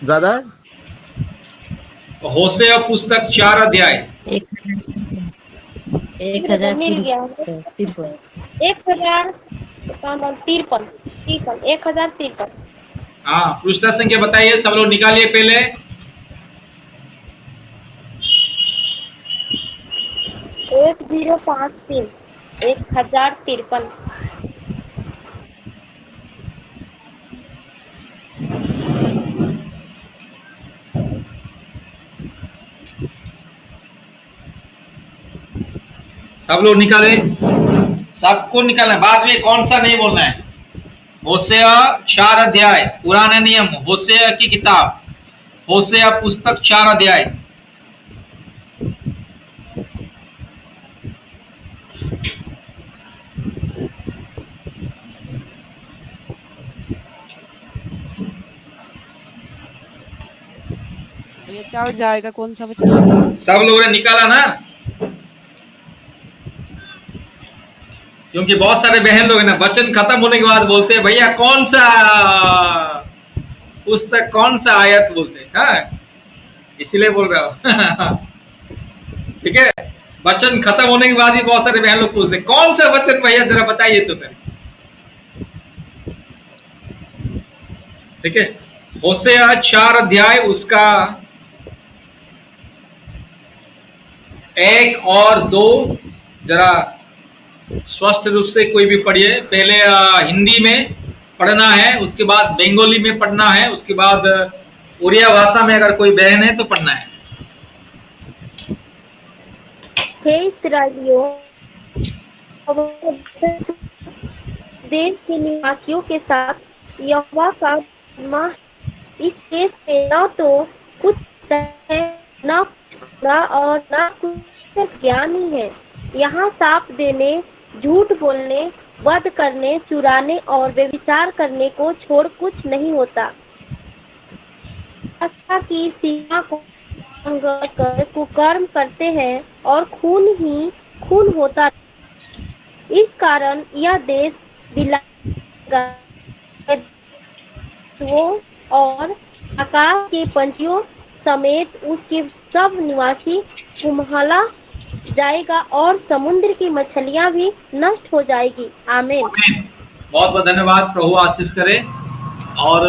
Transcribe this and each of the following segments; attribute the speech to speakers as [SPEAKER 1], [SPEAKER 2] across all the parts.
[SPEAKER 1] Brother
[SPEAKER 2] होशेया पुस्तक 4 अध्याय
[SPEAKER 3] 1053 1053
[SPEAKER 2] हाँ, पृष्ठ संख्या बताइए, सब लोग निकालिए पहले।
[SPEAKER 3] 1053 1053।
[SPEAKER 2] सब लोग निकाले, सबको निकालना है, बाद में कौन सा नहीं बोलना है। होशेया 4 अध्याय, पुराना नियम, होशेया की किताब, होशेया पुस्तक 4 अध्याय।
[SPEAKER 4] ये 4 जाएगा, कौन सा वचन?
[SPEAKER 2] सब लोगों ने निकाला ना? क्योंकि बहुत सारे बहन लोग हैं ना, वचन खत्म होने के बाद बोलते हैं भैया कौन सा पुस्तक, कौन सा आयत बोलते हैं। हाँ, इसीलिए बोल रहा हूं। ठीक है, वचन खत्म होने के बाद भी बहुत सारे बहन लोग पूछते कौन सा वचन भैया, जरा बताइए तो कर। ठीक है, होशेया 4 अध्याय उसका 1 और 2 जरा स्पष्ट रूप से कोई भी पढ़िए। पहले हिंदी में पढ़ना है, उसके बाद बंगाली में पढ़ना है, उसके बाद उड़िया भाषा में अगर कोई बहन है तो पढ़ना है।
[SPEAKER 3] हे इस्राएलियों, देश के निवासियों के साथ यहोवा का आत्मा इस देश में न तो कुछ है, न कुछ बुरा और न कुछ ज्ञानी है। यहाँ साप देने, झूठ बोलने, वध करने, चुराने और व्यभिचार करने को छोड़ कुछ नहीं होता। आस्था की सीमा को कर कुकर्म करते हैं और खून ही खून होता। इस कारण यह देश और आकाश के पंछियों समेत उसके सब निवासी कुम्हला जाएगा और समुद्र की मछलियां भी नष्ट हो जाएगी। आमीन।
[SPEAKER 2] बहुत बहुत धन्यवाद, प्रभु आशीष करे। और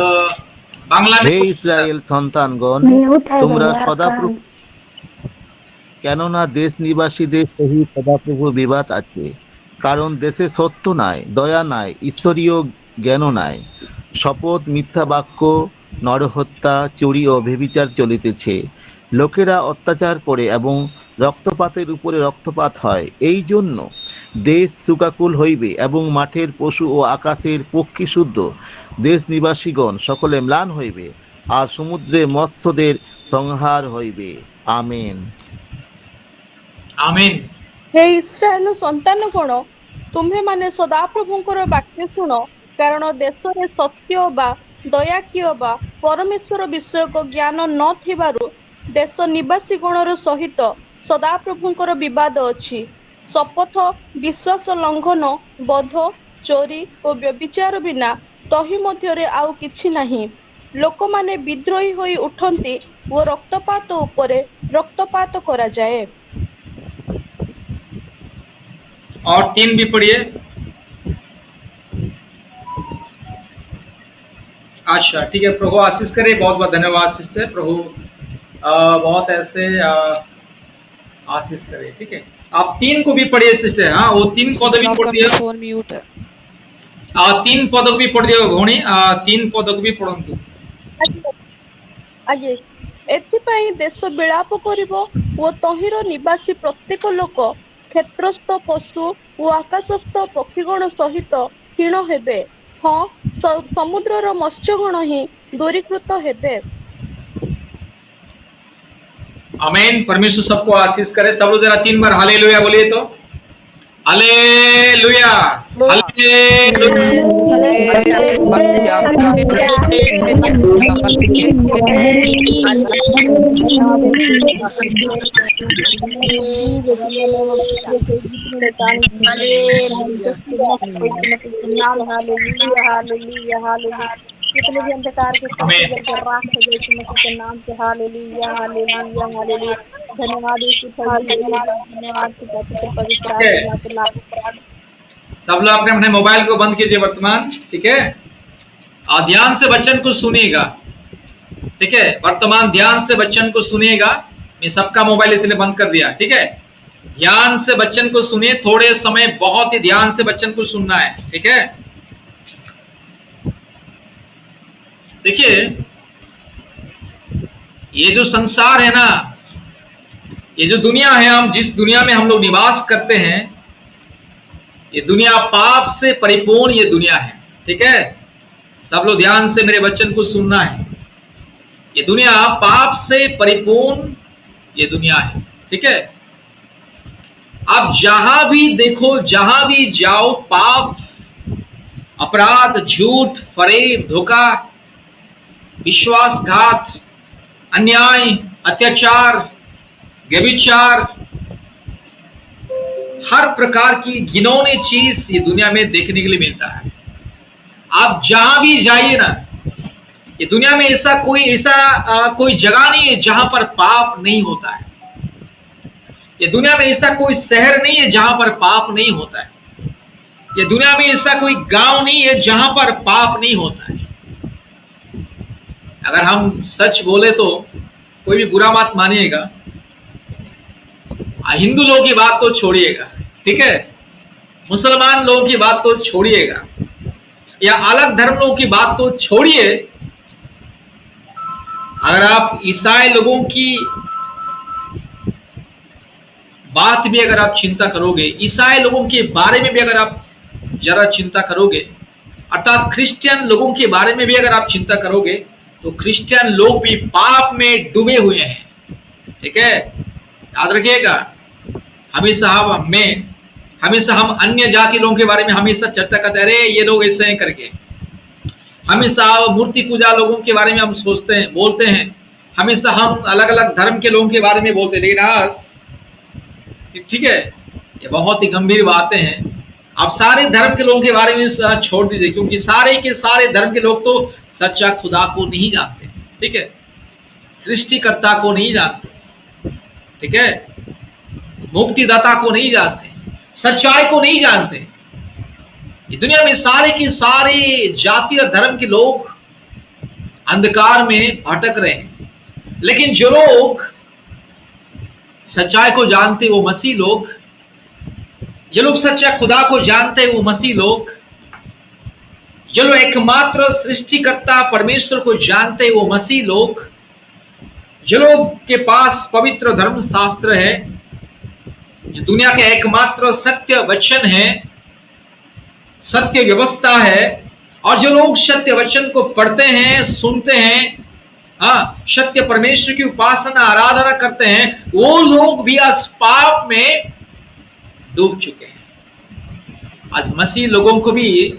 [SPEAKER 2] बांग्ला में
[SPEAKER 1] हे इस्राएल সন্তানগণ, তোমরা সদাপ্রভু, কেননা দেশ নিবাসীদের সহিত সদাপ্রভু বিবাদ আছে। কারণ দেশে সত্য নাই, দয়া নাই, ঈশ্বরীয় জ্ঞান নাই। শপথ, মিথ্যা বাক্য, নরহত্যা, চুরি ও ব্যভিচার চলিতেছে। লোকেরা অত্যাচার করে এবং রক্তপাতের উপরে রক্তপাত হয়। এই জন্য দেশ শোকাকুল হইবে এবং মাঠের পশু ও আকাশের পক্ষী শুদ্ধ দেশ নিবাসীগণ সকলে ম্লান হইবে, আর সমুদ্রে মৎস্যদের সংহার হইবে। আমেন।
[SPEAKER 2] आमीन।
[SPEAKER 5] हे इस्राएल संतान गण, तुम्हें माने सदाप्रभुंकर वाक्य शुण, कारण देशरे सत्य बा दया किय बा परमेश्वर विषयक ज्ञान न थिबारु देश निवासी गणर सहित सदाप्रभुंकर विवाद अछि। शपथ, विश्वास लंघन, बध, चोरी और व्यभिचार बिना तहि मध्यरे आउ किछि नाही। लोक माने विद्रोही होई उठंती और रक्तपात उपरे रक्तपात करा जाए।
[SPEAKER 2] और 3 भी पढ़िए। अच्छा, ठीक है, प्रभु आशीष करे। बहुत बहुत धन्यवाद सिस्टर, प्रभु बहुत ऐसे आशीष करे। ठीक है, आप 3 को भी पढ़िए सिस्टर। हाँ, वो 3 पद भी पढ़ दिए।
[SPEAKER 4] फोन म्यूट है।
[SPEAKER 2] 3 पद भी पढ़ दिए भौणी, 3 पद भी पढ़ंतु।
[SPEAKER 5] आगे एथिपाई देश विलाप करिवो ओ तहिर निवासी प्रत्येक लोक क्षेत्रस्थ पशु और आकाशस्थ पक्षीगण सहित क्षीण हेबे। हाँ, समुद्रर मत्स्यगण ही दूरीकृत हेबे।
[SPEAKER 2] आमीन। परमेश्वर सबको आशीष करे। सब लोग जरा 3 बार हालेलुया बोलिए तो। हालेलुया,
[SPEAKER 5] जितने भी अंधकार के
[SPEAKER 2] हमें
[SPEAKER 5] शक्ति जल राख हो गए यीशु मसीह के नाम से। Hallelujah hallelujah hallelujah. धन्यवाद यीशु प्रभु जी, धन्यवाद पिता के पवित्र
[SPEAKER 2] ठीक है,
[SPEAKER 5] आत्मा के नाम।
[SPEAKER 2] सब लोग अपने अपने मोबाइल को बंद कीजिए वर्तमान, ठीक है, और ध्यान से वचन को सुनिएगा, ठीक है, वर्तमान ध्यान से वचन को सुनिएगा। मैं सबका मोबाइल इसलिए बंद कर दिया, ठीक है, ध्यान से वचन को सुनिए, थोड़े समय बहुत ही ध्यान से वचन को सुनना है, ठीक है। देखिए, ये जो संसार है ना, ये जो दुनिया है, हम जिस दुनिया में हम लोग निवास करते हैं, ये दुनिया पाप से परिपूर्ण ये दुनिया है, ठीक है। सब लोग ध्यान से मेरे वचन को सुनना है। ये दुनिया पाप से परिपूर्ण ये दुनिया है, ठीक है। आप जहां भी देखो, जहां भी जाओ, पाप, अपराध, झूठ, फरेब, धोखा, विश्वासघात, अन्याय, अत्याचार, व्यभिचार, हर प्रकार की घिनौनी चीज ये दुनिया में देखने के लिए मिलता है। आप जहां भी जाइए ना, ये दुनिया में ऐसा कोई जगह नहीं है जहां पर पाप नहीं होता है। ये दुनिया में ऐसा कोई शहर नहीं है जहां पर पाप नहीं होता है। ये दुनिया में ऐसा कोई गांव नहीं है जहां पर पाप नहीं होता है। अगर हम सच बोले तो कोई भी बुरा मत मानिएगा, हिंदू लोगों की बात तो छोड़िएगा, ठीक है, मुसलमान लोगों की बात तो छोड़िएगा, या अलग धर्म लोगों की बात तो छोड़िए, अगर आप ईसाई लोगों की बात भी अगर आप चिंता करोगे, ईसाई लोगों के बारे में भी अगर आप जरा चिंता करोगे, अर्थात क्रिश्चियन लोगों के बारे में भी अगर आप चिंता करोगे, तो क्रिश्चियन लोग भी पाप में डूबे हुए हैं, ठीक है। याद रखिएगा, हमेशा हम अन्य जाति लोगों के बारे में हमेशा चर्चा करते हैं, अरे ये लोग ऐसे हैं करके। हमेशा मूर्ति पूजा लोगों के बारे में हम सोचते हैं, बोलते हैं, हमेशा हम अलग अलग धर्म के लोगों के बारे में बोलते हैं, लेकिन ठीक है, ये बहुत ही गंभीर बातें हैं। आप सारे धर्म के लोगों के बारे में छोड़ दीजिए, क्योंकि सारे के सारे धर्म के लोग तो सच्चा खुदा को नहीं जानते, ठीक है, सृष्टिकर्ता को नहीं जानते, ठीक है, मुक्तिदाता को नहीं जानते, सच्चाई को नहीं जानते। ये दुनिया में सारे के सारे जाति और धर्म के लोग अंधकार में भटक रहे हैं, लेकिन जो लोग सच्चाई को जानते वो मसीह लोग, जो लोग सच्चा खुदा को जानते हैं वो मसीह लोग, जो लोग एकमात्र सृष्टिकर्ता परमेश्वर को जानते हैं वो मसीह लोग, जो लोग के पास पवित्र धर्म शास्त्र है, जो दुनिया के एकमात्र सत्य वचन है, सत्य व्यवस्था है, और जो लोग सत्य वचन को पढ़ते हैं, सुनते हैं, सत्य परमेश्वर की उपासना आराधना करते हैं, वो लोग भी आज पाप में डूब चुके हैं। आज मसीह लोगों को भी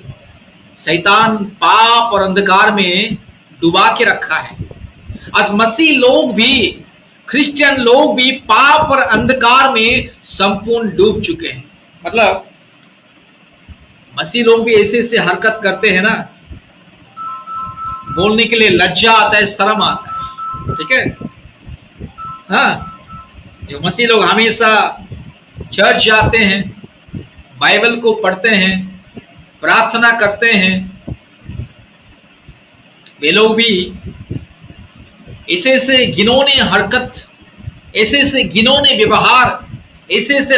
[SPEAKER 2] शैतान पाप और अंधकार में डुबा के रखा है। आज मसीह लोग भी, क्रिश्चियन लोग भी पाप और अंधकार में संपूर्ण डूब चुके हैं। मतलब मसीह लोग भी ऐसे ऐसे हरकत करते हैं ना, बोलने के लिए लज्जा आता है, शर्म आता है, ठीक है। जो मसीह लोग हमेशा चर्च जाते हैं, बाइबल को पढ़ते हैं, प्रार्थना करते हैं, वे लोग भी ऐसे ऐसे घिनौने हरकत, ऐसे ऐसे घिनौने व्यवहार, ऐसे ऐसे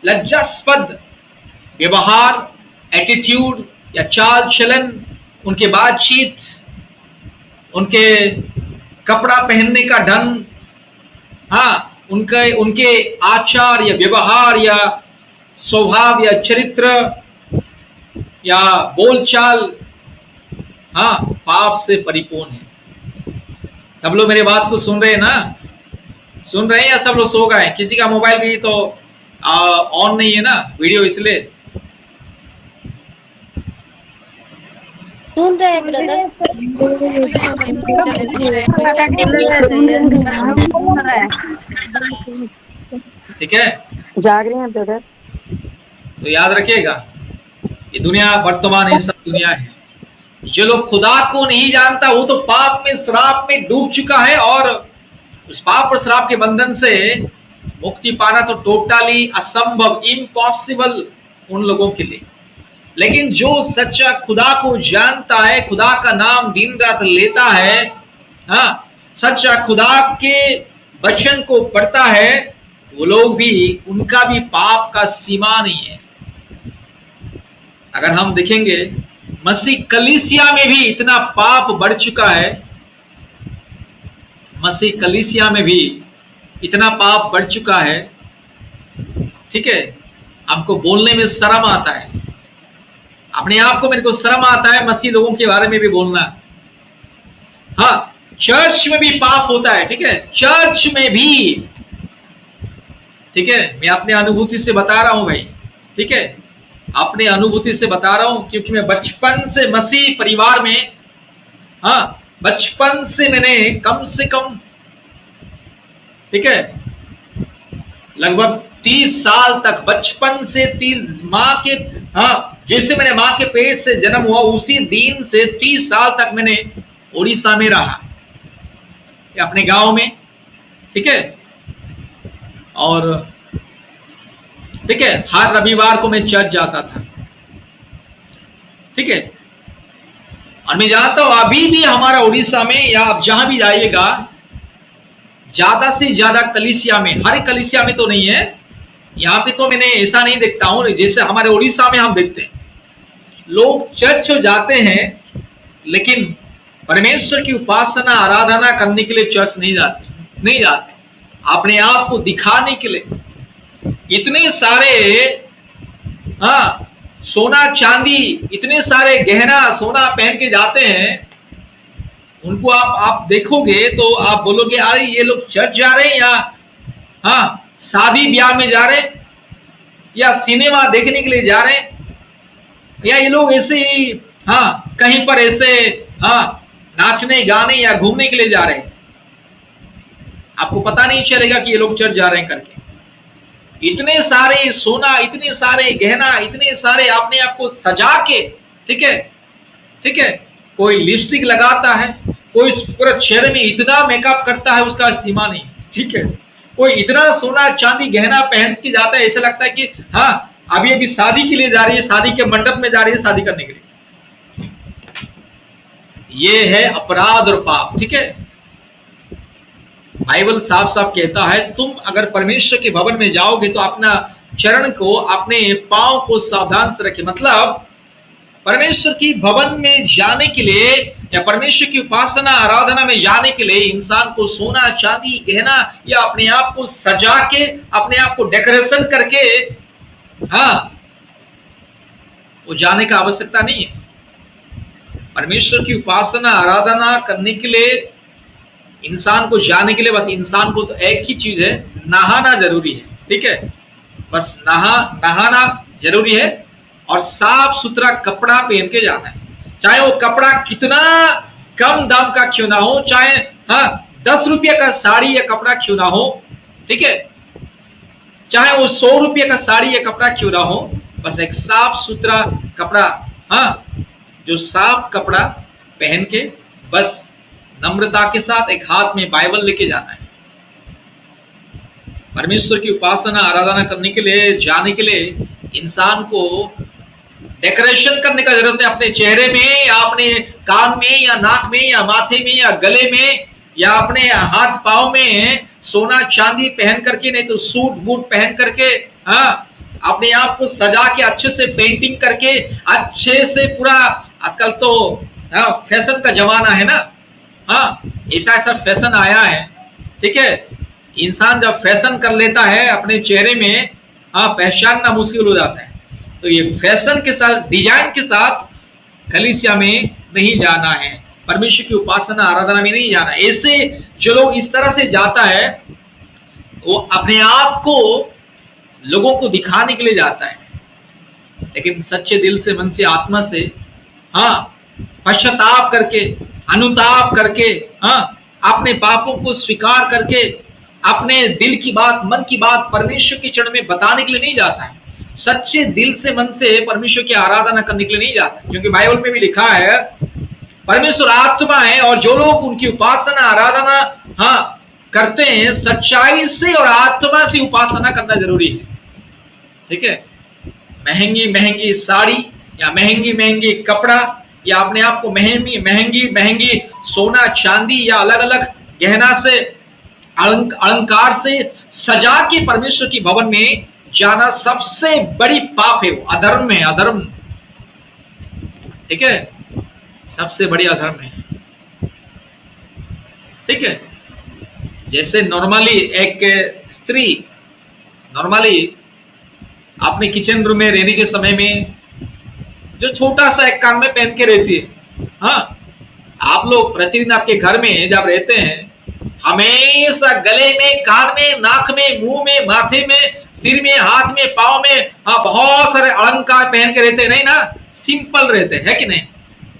[SPEAKER 2] लज्जास्पद व्यवहार, एटीट्यूड या चाल चलन, उनके बातचीत, उनके कपड़ा पहनने का ढंग, उनके आचार या व्यवहार या स्वभाव या चरित्र या बोलचाल, पाप से परिपूर्ण है। सब लोग मेरी बात को सुन रहे हैं ना? सुन रहे हैं या सब लोग सो गए? किसी का मोबाइल भी तो ऑन नहीं है ना वीडियो, इसलिए
[SPEAKER 3] सुन रहे हैं ब्रदर।
[SPEAKER 2] ठीक है,
[SPEAKER 6] जाग रहे हैं ब्रदर।
[SPEAKER 2] तो याद रखिएगा, ये दुनिया वर्तमान ये सब दुनिया है, जो लोग खुदा को नहीं जानता वो तो पाप में, श्राप में डूब चुका है, और उस पाप और श्राप के बंधन से मुक्ति पाना तो टोटली असंभव, इम्पॉसिबल उन लोगों के लिए। लेकिन जो सच्चा खुदा को जानता है, खुदा का नाम दिन रात लेता है, हाँ, सच्चा खुदा के वचन को पढ़ता है, वो लोग भी, उनका भी पाप का सीमा नहीं है। अगर हम देखेंगे मसीह कलीसिया में भी इतना पाप बढ़ चुका है, मसीह कलीसिया में भी इतना पाप बढ़ चुका है, ठीक है, हमको बोलने में शर्म आता है, अपने आप को, मेरे को शर्म आता है मसीह लोगों के बारे में भी बोलना। हाँ, चर्च में भी पाप होता है, ठीक है, चर्च में भी, ठीक है, मैं अपने अनुभूति से बता रहा हूं भाई, ठीक है, अपने अनुभूति से बता रहा हूं, क्योंकि मैं बचपन से मसीह परिवार में, हाँ, बचपन से मैंने कम से कम, ठीक है, लगभग 30 साल तक, बचपन से 30 माँ के, हाँ, जैसे मैंने माँ के पेट से जन्म हुआ उसी दिन से 30 साल तक मैंने उड़ीसा में रहा, अपने गांव में, ठीक है, और ठीक है, हर रविवार को मैं चर्च जाता था, ठीक है, और मैं जानता हूं अभी भी हमारा उड़ीसा में या आप जहां भी जाइएगा, ज्यादा से ज्यादा कलीसिया में, हर कलीसिया में तो नहीं है, यहाँ पे तो मैंने ऐसा नहीं देखता हूं जैसे हमारे उड़ीसा में हम देखते हैं, लोग चर्च जाते हैं लेकिन परमेश्वर की उपासना आराधना करने के लिए चर्च नहीं जाते, अपने आप को दिखाने के लिए। इतने सारे, हाँ, सोना चांदी, इतने सारे गहना सोना पहन के जाते हैं, उनको आप देखोगे तो आप बोलोगे अरे ये लोग चर्च जा रहे हैं या, हाँ, शादी ब्याह में जा रहे हैं या सिनेमा देखने के लिए जा रहे हैं, या ये लोग ऐसे ही, हाँ, कहीं पर ऐसे, हाँ, नाचने गाने या घूमने के लिए जा रहे हैं, आपको पता नहीं चलेगा कि ये लोग चर्च जा रहे हैं करके। इतने सारे सोना, इतने सारे गहना, इतने सारे अपने आप को सजा के, ठीक है, ठीक है, कोई लिपस्टिक लगाता है, कोई पूरा चेहरे में इतना मेकअप करता है, उसका सीमा नहीं, ठीक है, कोई इतना सोना चांदी गहना पहन के जाता है, ऐसा लगता है कि हाँ अभी शादी के लिए जा रही है, शादी के मंडप में जा रही है शादी करने के लिए। ये है अपराध और पाप, ठीक है। बाइबल साफ साफ कहता है तुम अगर परमेश्वर के भवन में जाओगे तो अपना चरण को, अपने पांव को सावधान से रखे। मतलब परमेश्वर की भवन में जाने के लिए या परमेश्वर की उपासना आराधना में जाने के लिए इंसान को सोना चांदी गहना या अपने आप को सजा के, अपने आप को डेकोरेशन करके, हाँ, वो जाने का आवश्यकता नहीं है। परमेश्वर की उपासना आराधना करने के लिए इंसान को जाने के लिए बस इंसान को तो एक ही चीज है, नहाना जरूरी है, ठीक है, बस नहाना जरूरी है और साफ सुथरा कपड़ा पहन के जाना है। चाहे वो कपड़ा कितना कम दाम का क्यों ना हो, चाहे हाँ 10 रुपये का साड़ी या कपड़ा क्यों ना हो, ठीक है, चाहे वो 100 रुपये का साड़ी या कपड़ा क्यों ना हो, बस एक साफ सुथरा कपड़ा, हाँ, जो साफ कपड़ा पहन के बस नम्रता के साथ एक हाथ में बाइबल लेके जाना है। परमेश्वर की उपासना आराधना करने के लिए, जाने के लिए इंसान को डेकोरेशन करने का जरूरत नहीं। अपने चेहरे में या अपने कान में या नाक में या माथे में या गले में या अपने हाथ पांव में सोना चांदी पहन करके, नहीं तो सूट बूट पहन करके, हाँ, अपने आप को सजा के अच्छे से पेंटिंग करके, अच्छे से पूरा, आजकल तो हाँ फैशन का जमाना है ना, हाँ, ऐसा फैशन आया है, ठीक है। इंसान जब फैशन कर लेता है अपने चेहरे में, हाँ, पहचानना मुश्किल हो जाता है। तो ये फैशन के साथ, डिजाइन के साथ कलीसिया में नहीं जाना है, परमेश्वर की उपासना आराधना में नहीं जाना। ऐसे जो लोग इस तरह से जाता है वो अपने आप को लोगों को दिखाने के लिए जाता है, लेकिन सच्चे दिल से, मन से, आत्मा से, हाँ, पश्चाताप करके, अनुताप करके, हाँ, अपने पापों को स्वीकार करके, अपने दिल की बात, मन की बात परमेश्वर के चरण में बताने के लिए नहीं जाता है। सच्चे दिल से, मन से परमेश्वर की आराधना करने के लिए नहीं जाता, क्योंकि बाइबल में भी लिखा है परमेश्वर आत्मा है और जो लोग उनकी उपासना आराधना हाँ करते हैं, सच्चाई से और आत्मा से उपासना करना जरूरी है। ठीक है, महंगी महंगी साड़ी या महंगी महंगी कपड़ा या अपने आप को महंगी महंगी महंगी सोना चांदी या अलग अलग गहना से अलंकार से सजा के परमेश्वर की भवन में जाना सबसे बड़ी पाप है, वो अधर्म है, अधर्म। ठीक है, सबसे बड़ी अधर्म है। ठीक है, जैसे नॉर्मली एक स्त्री नॉर्मली अपने किचन रूम में रहने के समय में जो छोटा सा एक कान में पहन के रहती है, हाँ, आप लोग प्रतिदिन आपके घर में जब रहते हैं हमेशा गले में, कान में, नाक में, मुंह में, माथे में, सिर में, हाथ में, पाँव में हाँ बहुत सारे अलंकार पहन के रहते हैं, नहीं ना? सिंपल रहते हैं, है कि नहीं?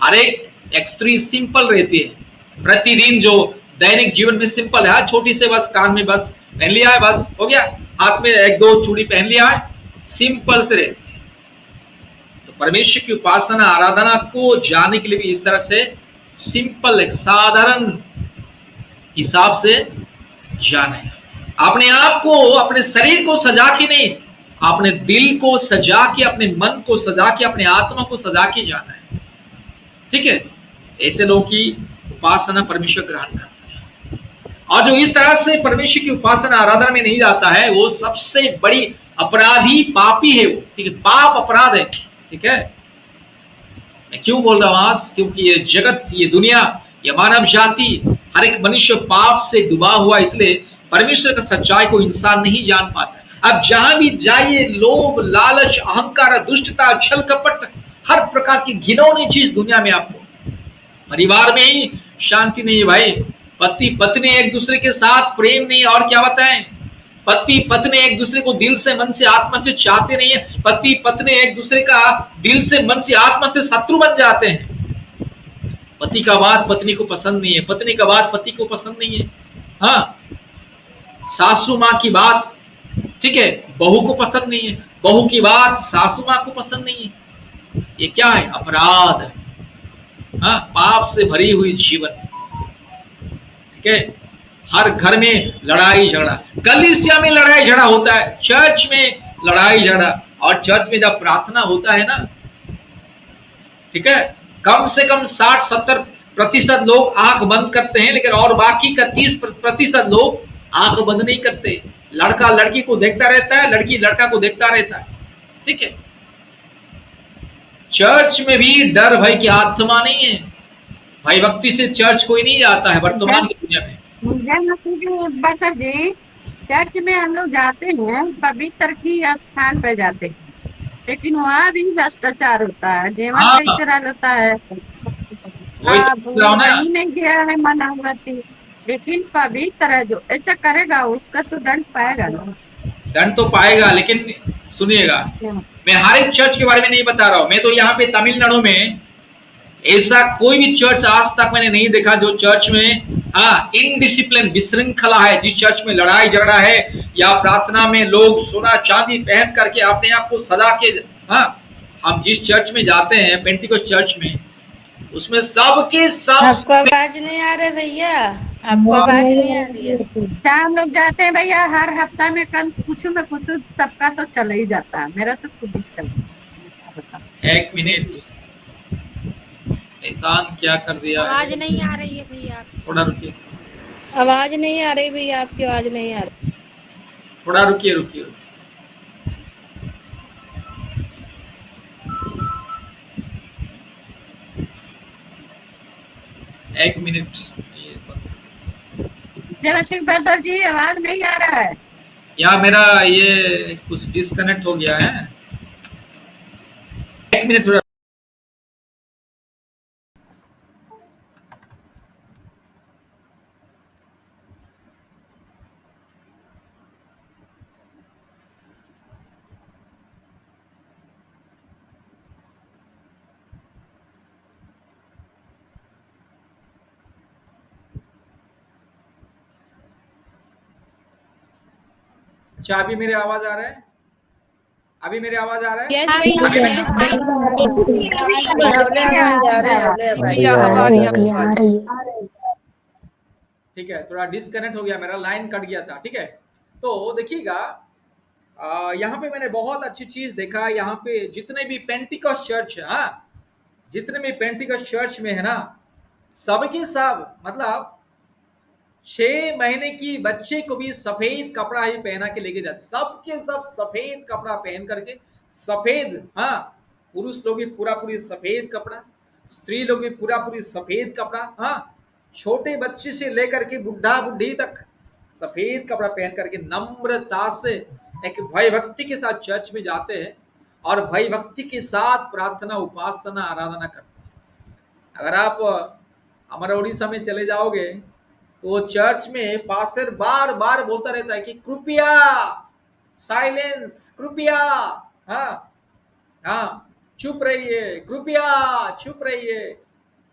[SPEAKER 2] हर एक स्त्री सिंपल रहती है प्रतिदिन, जो दैनिक जीवन में सिंपल है। छोटी से बस कान में बस पहन लिया है, बस हो गया, हाथ में एक दो चूड़ी पहन लिया है, सिंपल से रहती है। तो परमेश्वर की उपासना आराधना को जानने के लिए भी इस तरह से सिंपल, एक साधारण हिसाब से जाने। अपने आप को, अपने शरीर को सजा के नहीं, अपने दिल को सजा के, अपने मन को सजा के, अपने आत्मा को सजा के जाना है। ठीक है, ऐसे लोगों की उपासना परमेश्वर ग्रहण करता है। और जो इस तरह से परमेश्वर की उपासना आराधना में नहीं जाता है वो सबसे बड़ी अपराधी, पापी है वो। ठीक है, पाप अपराध है। ठीक है, मैं क्यों बोल रहा हूं आज? क्योंकि ये जगत, ये दुनिया, ये मानव जाति, हर एक मनुष्य पाप से डूबा हुआ, इसलिए परमेश्वर का सच्चाई को इंसान नहीं जान पाता। अब जहां भी जाइए, लोभ, लालच, अहंकार, दुष्टता, छल कपट, हर प्रकार की घिनौनी चीज दुनिया में आपको। परिवार में ही शांति नहीं है भाई, पति पत्नी एक दूसरे के साथ प्रेम नहीं, और क्या बताएं? पति पत्नी एक दूसरे को दिल से, मन से, आत्मा से चाहते नहीं है। पति पत्नी एक दूसरे का दिल से, मन से, आत्मा से शत्रु बन जाते हैं। पति का बात पत्नी को पसंद नहीं है, पत्नी का बात पति को पसंद नहीं है। हाँ, सासू माँ की बात, ठीक है, बहू को पसंद नहीं है, बहू की बात सासू माँ को पसंद नहीं है। ये क्या है? अपराध। हाँ, पाप से भरी हुई जीवन। ठीक है, हर घर में लड़ाई झगड़ा, कलीसिया में लड़ाई झगड़ा होता है, चर्च में लड़ाई झगड़ा, और चर्च में जब प्रार्थना होता है ना, ठीक है, कम से कम 60-70% लोग आंख बंद करते हैं, लेकिन और बाकी का 30% लोग आंख बंद नहीं करते। लड़का लड़की को देखता रहता है, लड़की लड़का को देखता रहता है। ठीक है, चर्च में भी डर भय की आत्मा नहीं है। भाई भक्ति से चर्च कोई नहीं जाता है वर्तमान की दुनिया में।
[SPEAKER 6] बटर जी, चर्च में हम लोग जाते हैं, पवित्र की स्थान पर जाते हैं, लेकिन वहाँ भी भ्रष्टाचार होता है, जेवर
[SPEAKER 2] हाँ,
[SPEAKER 6] कल्चरल होता है।
[SPEAKER 2] वही तो बोल रहा हूं ना।
[SPEAKER 6] वही नहीं गया है मनावती, लेकिन पवित्र है, जो ऐसा करेगा उसका तो दंड पाएगा ना।
[SPEAKER 2] दंड तो पाएगा, लेकिन सुनिएगा, मैं हर एक चर्च के बारे में नहीं बता रहा हूं। मैं तो यहाँ पे तमिलनाडु में ऐसा कोई भी चर्च आज तक मैंने नहीं देखा जो चर्च में इनडिसिप्लिन, विशृंखला है, जिस चर्च में लड़ाई झगड़ा है या प्रार्थना में लोग सोना चांदी पहन करके अपने आप को सजा के। हम जिस चर्च में जाते हैं, पेंटिकोस्ट चर्च में, उसमें सबके सब।
[SPEAKER 7] आपको आवाज नहीं आ रही भैया? आपको आवाज नहीं आ रही है?
[SPEAKER 6] जहाँ हम लोग जाते हैं भैया, हर हफ्ता में कम कुछ में कुछ सबका तो चला ही जाता है, मेरा तो खुद ही चला।
[SPEAKER 2] एक मिनट, शैतान क्या कर दिया?
[SPEAKER 7] आवाज नहीं आ रही है भैया,
[SPEAKER 2] थोड़ा रुकिए,
[SPEAKER 7] आवाज नहीं आ रही भैया, आपकी आवाज नहीं आ रही।
[SPEAKER 2] थोड़ा रुकिए रुकिए। एक मिनट,
[SPEAKER 6] जरा सिंह बहादुर जी, आवाज नहीं आ रहा है।
[SPEAKER 2] या मेरा ये कुछ डिस्कनेक्ट हो गया है। एक मिनट, थोड़ा। अच्छा, अभी मेरी आवाज आ रहा है? अभी मेरी आवाज आ रहा है?
[SPEAKER 4] यस भैया भैया अब आ रही है आपकी आवाज।
[SPEAKER 2] ठीक है, थोड़ा डिस्कनेक्ट हो गया, मेरा लाइन कट गया था। ठीक है, तो देखिएगा, यहाँ पे मैंने बहुत अच्छी चीज देखा। यहाँ पे जितने भी पेंटिकॉस्ट चर्च है, हाँ, जितने भी पेंटिकॉस्ट चर्च में है ना, सबके सब मतलब 6 महीने की बच्चे को भी सफेद कपड़ा ही पहना के लेके जाते, सबके सब सफेद कपड़ा पहन करके, सफेद, हाँ, पुरुष लोग भी पूरा पूरी सफेद कपड़ा, स्त्री लोग भी पूरा पूरी सफेद कपड़ा, हाँ, छोटे बच्चे से लेकर के बुढ़ा बुढ़ी तक सफेद कपड़ा पहन करके नम्रता से एक भय भक्ति के साथ चर्च में जाते हैं और भय भक्ति के साथ प्रार्थना, उपासना, आराधना करते हैं। अगर आप हमारे उड़ीसा में चले जाओगे तो चर्च में पास्टर बार बार बोलता रहता है कि कृपया साइलेंस, कृपया, हाँ हाँ, चुप रहिए, कृपया चुप रहिए,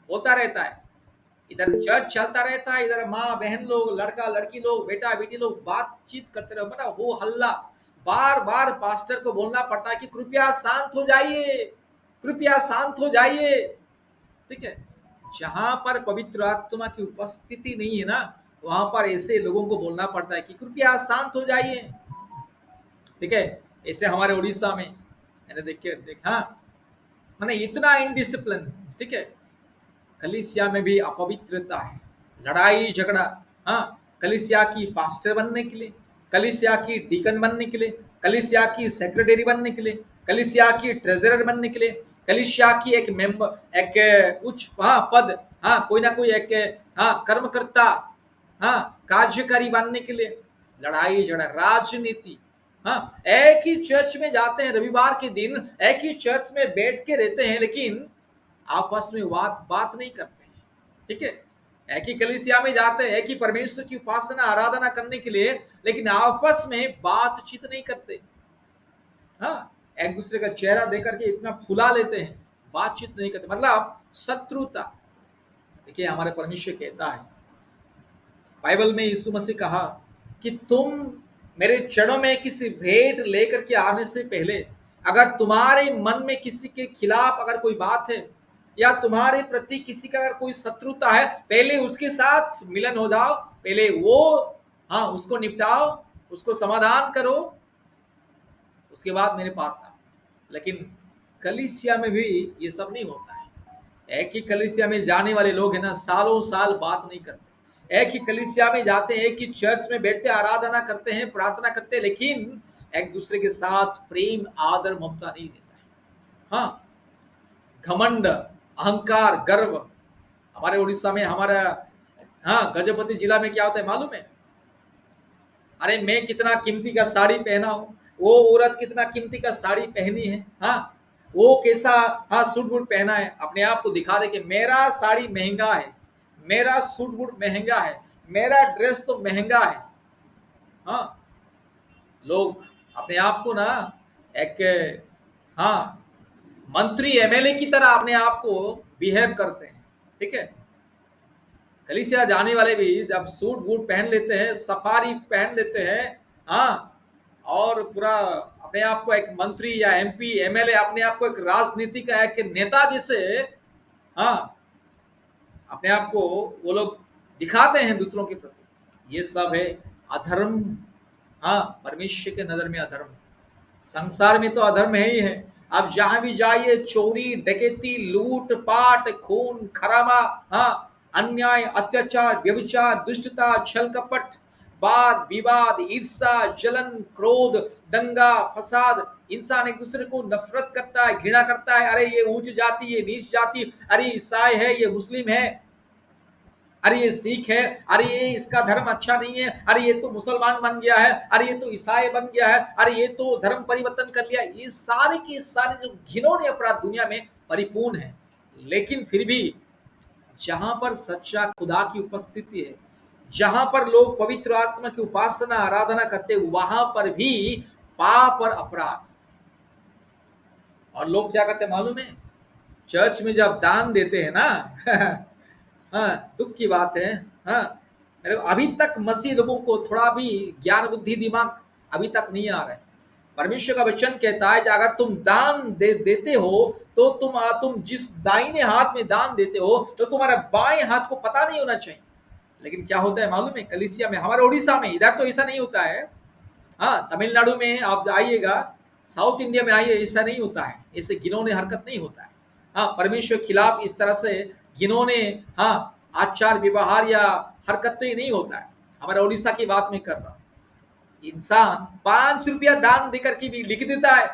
[SPEAKER 2] बोलता रहता है। इधर चर्च चलता रहता है, इधर माँ बहन लोग, लड़का लड़की लोग, बेटा बेटी लोग बातचीत करते रहे, बना हो हल्ला, बार बार पास्टर को बोलना पड़ता है कि कृपया शांत हो जाइए, कृपया शांत हो जाइए। ठीक है, जहां पर पवित्र आत्मा की उपस्थिति नहीं है ना, वहां पर ऐसे लोगों को बोलना पड़ता है कि कृपया शांत हो जाइए। ठीक है, ऐसे हमारे उड़ीसा में मैंने देखा, मैंने इतना इनडिसिप्लिन। ठीक है, कलीसिया में भी अपवित्रता है, लड़ाई झगड़ा, हाँ, कलीसिया की पास्टर बनने के लिए, कलीसिया की डीकन बनने के लिए, कलीसिया की सेक्रेटरी बनने के लिए, कलीसिया की ट्रेजरर बनने के लिए, कलीसिया की एक मेंबर, एक उच्च, हाँ, पद, हाँ, कोई ना कोई एक, हाँ, कर्मकर्ता, हाँ, कार्यकारी बनने के लिए लड़ाई झगड़ा, राजनीति, हाँ, एक ही चर्च में जाते हैं रविवार के दिन, एक ही चर्च में बैठ के रहते हैं, लेकिन आपस में बात नहीं करते। ठीक है, एक ही कलीसिया में जाते हैं, एक ही परमेश्वर की उपासना, आराधना करने के लिए, लेकिन आपस में बातचीत नहीं करते। हाँ, एक दूसरे का चेहरा देकर के इतना फुला लेते हैं, बातचीत नहीं करते, मतलब शत्रुता। देखिए, हमारे परमेश्वर कहता है बाइबल में, यीशु मसीह कहा कि तुम मेरे चरणों में किसी भेंट लेकर के आने से पहले अगर तुम्हारे मन में किसी के खिलाफ अगर कोई बात है या तुम्हारे प्रति किसी का अगर कोई शत्रुता है, पहले उसके साथ मिलन हो जाओ, पहले वो, हाँ, उसको निपटाओ, उसको समाधान करो, उसके बाद मेरे पास आओ। लेकिन कलीसिया में भी ये सब नहीं होता है। एक ही कलीसिया में जाने वाले लोग है ना, सालों साल बात नहीं करते, एक ही कलीसिया में जाते हैं, एक ही चर्च में बैठते आराधना करते हैं, प्रार्थना करते हैं, लेकिन एक दूसरे के साथ प्रेम, आदर, ममता नहीं देता है। हाँ, घमंड, अहंकार, गर्व। हमारे उड़ीसा में, हमारा, हाँ, गजपति जिला में क्या होता है मालूम है? अरे मैं कितना कीमती का साड़ी पहना हूं, वो औरत कितना कीमती का साड़ी पहनी है, हाँ, वो कैसा, हाँ, सूट बूट पहना है, अपने आप को दिखा दे कि मेरा साड़ी महंगा है, मेरा सूट बूट महंगा है, मेरा ड्रेस तो महंगा है। हाँ, लोग अपने आप को ना एक, हाँ, मंत्री, एमएलए की तरह अपने आप को बिहेव करते हैं। ठीक है, कलीसिया जाने वाले भी जब सूट बूट पहन लेते हैं, सफारी पहन लेते हैं, हाँ, और पूरा अपने आप को एक मंत्री या एमपी, एमएलए, अपने आप को एक राजनीति का एक नेता जैसे, हाँ, अपने आप को वो लोग दिखाते हैं दूसरों के प्रति, ये सब है अधर्म। हाँ, परमेश्वर के नजर में अधर्म। संसार में तो अधर्म है ही है। आप जहां भी जाइए, चोरी, डकैती, लूट पाट, खून खराबा, हाँ, अन्याय, अत्याचार, व्यभिचार, दुष्टता, छल कपट, वाद विवाद, ईर्षा, जलन, क्रोध, दंगा फसाद। इंसान एक दूसरे को नफरत करता है, घृणा करता है। अरे ये ऊंच जाति, ये नीच जाति, अरे ईसाई है, ये मुस्लिम है, अरे ये सिख है, अरे ये इसका धर्म अच्छा नहीं है, अरे ये तो मुसलमान बन गया है, अरे ये तो ईसाई बन गया है, अरे ये तो धर्म परिवर्तन कर लिया। ये सारे के सारे जो घिनौने अपराध दुनिया में परिपूर्ण है। लेकिन फिर भी जहां पर सच्चा खुदा की उपस्थिति है, जहां पर लोग पवित्र आत्मा की उपासना, आराधना करते, वहां पर भी पाप और अपराध। और लोग क्या करते मालूम है? चर्च में जब दान देते हैं ना हाँ, दुख की बात है। हाँ, अभी तक मसीह लोगों को थोड़ा भी ज्ञान बुद्धि दिमाग अभी तक नहीं आ रहा है। परमेश्वर का वचन कहता है कि अगर तुम दान देते हो तो तुम जिस दाहिने हाथ में दान देते हो तो तुम्हारा बाएं हाथ को पता नहीं होना चाहिए। लेकिन क्या होता है मालूम है, कलीसिया में, हमारे उड़ीसा में, इधर तो ऐसा नहीं होता है। हाँ, तमिलनाडु में आप आइएगा, साउथ इंडिया में आइए, ऐसा नहीं होता है, ऐसे घिनौने हरकत नहीं होता है। हाँ, परमेश्वर के खिलाफ इस तरह से घिनौने, हाँ, आचार व्यवहार या हरकतें नहीं होता है। हमारे उड़ीसा की बात में कर रहा हूं। इंसान 5 रुपया दान देकर के भी लिख देता है